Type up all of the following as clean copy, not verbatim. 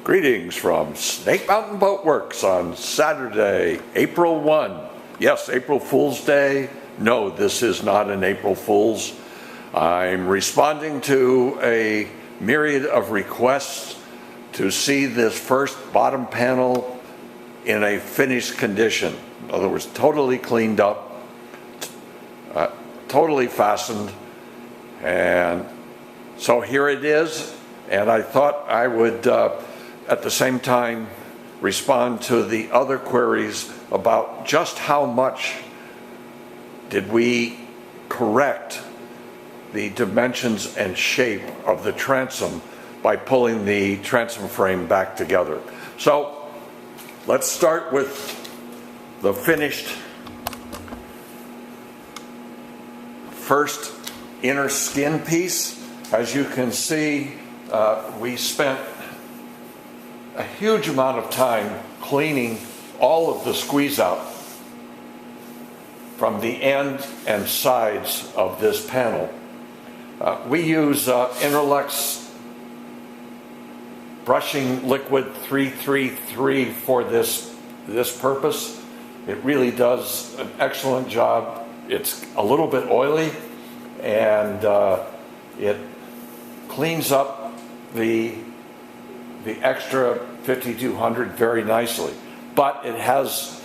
Greetings from Snake Mountain Boat Works on Saturday, April 1. Yes, April Fool's Day. No, this is not an April Fool's. I'm responding to a myriad of requests to see this first bottom panel in a finished condition. In other words, totally cleaned up, totally fastened. And so here it is. And I thought I would at the same time respond to the other queries about just how much did we correct the dimensions and shape of the transom by pulling the transom frame back together. So let's start with the finished first inner skin piece. As you can see, we spent a huge amount of time cleaning all of the squeeze out from the end and sides of this panel. We use Interlex brushing liquid 333 for this purpose. It really does an excellent job. It's a little bit oily, and it cleans up the extra 5200 very nicely, but it has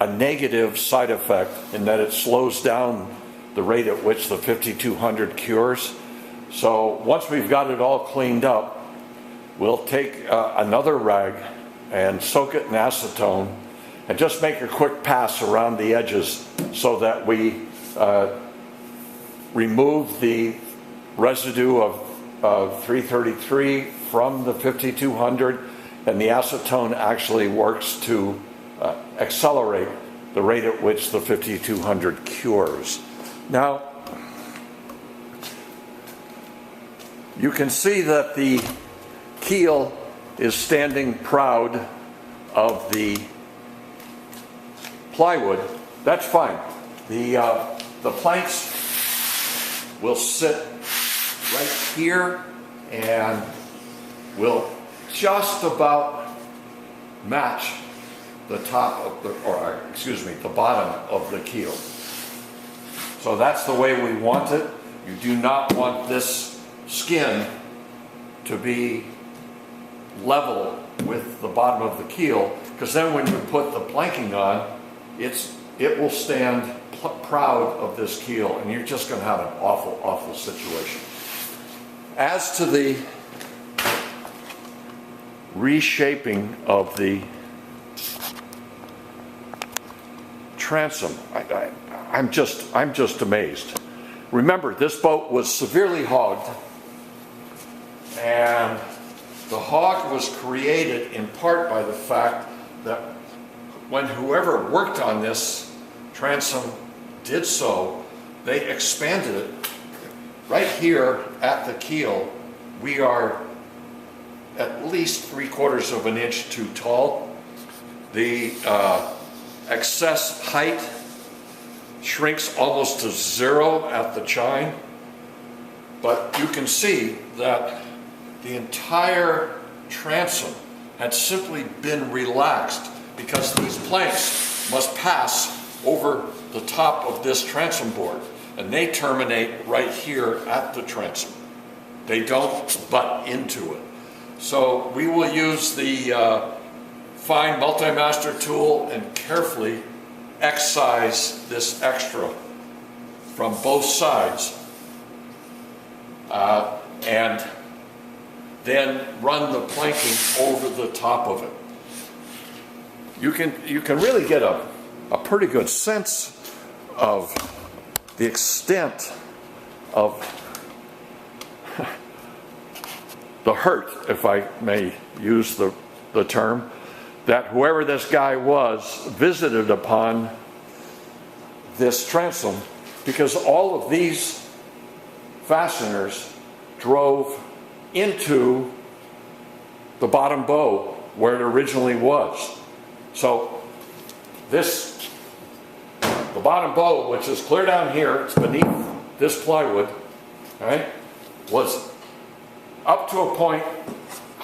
a negative side effect in that it slows down the rate at which the 5200 cures. So once we've got it all cleaned up, we'll take another rag and soak it in acetone and just make a quick pass around the edges so that we remove the residue of 333 from the 5200, and the acetone actually works to accelerate the rate at which the 5200 cures. Now, you can see that the keel is standing proud of the plywood. That's fine. The planks will sit right here and will just about match the top of the bottom of the keel. So that's the way we want it. You do not want this skin to be level with the bottom of the keel, because then when you put the planking on, it will stand proud of this keel, and you're just going to have an awful, awful situation. As to the reshaping of the transom, I'm just amazed. Remember, this boat was severely hogged, and the hog was created in part by the fact that when whoever worked on this transom did so, they expanded it. Right here at the keel, we are at least 3/4 of an inch too tall. The excess height shrinks almost to zero at the chine, but you can see that the entire transom had simply been relaxed because these planks must pass over the top of this transom board, and they terminate right here at the transom. They don't butt into it. So we will use the fine multi-master tool and carefully excise this extra from both sides, and then run the planking over the top of it. You can really get a pretty good sense of the extent of the hurt, if I may use the term, that whoever this guy was visited upon this transom, because all of these fasteners drove into the bottom bow where it originally was. So the bottom bow, which is clear down here, it's beneath this plywood, right, was up to a point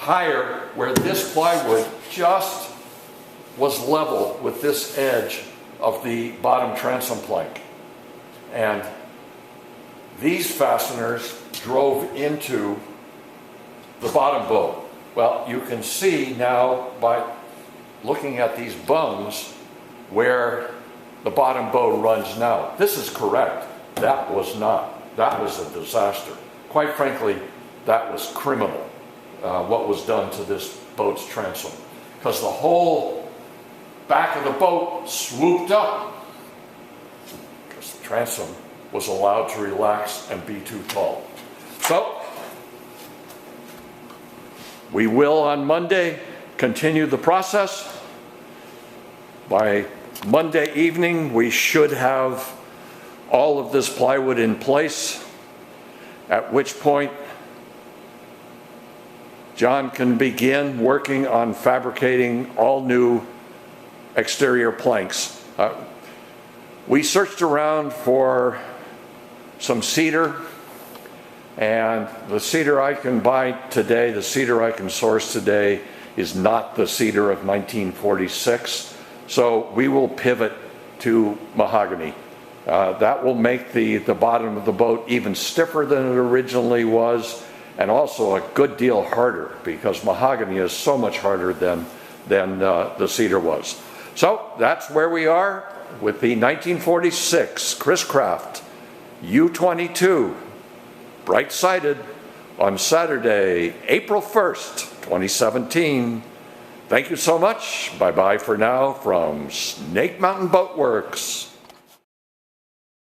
higher where this plywood just was level with this edge of the bottom transom plank. And these fasteners drove into the bottom bow. Well, you can see now by looking at these bungs where the bottom bow runs now. This is correct. That was not. That was a disaster. Quite frankly, that was criminal, what was done to this boat's transom. Because the whole back of the boat swooped up. Because the transom was allowed to relax and be too tall. So, we will on Monday continue the process. By Monday evening, we should have all of this plywood in place, at which point John can begin working on fabricating all new exterior planks. We searched around for some cedar, and the cedar I can buy today, the cedar I can source today, is not the cedar of 1946. So we will pivot to mahogany. That will make the bottom of the boat even stiffer than it originally was, and also a good deal harder, because mahogany is so much harder than the cedar was. So that's where we are with the 1946 Chris Craft U22 Brightsided on Saturday, April 1st, 2017. Thank you so much. Bye-bye for now from Snake Mountain Boat Works.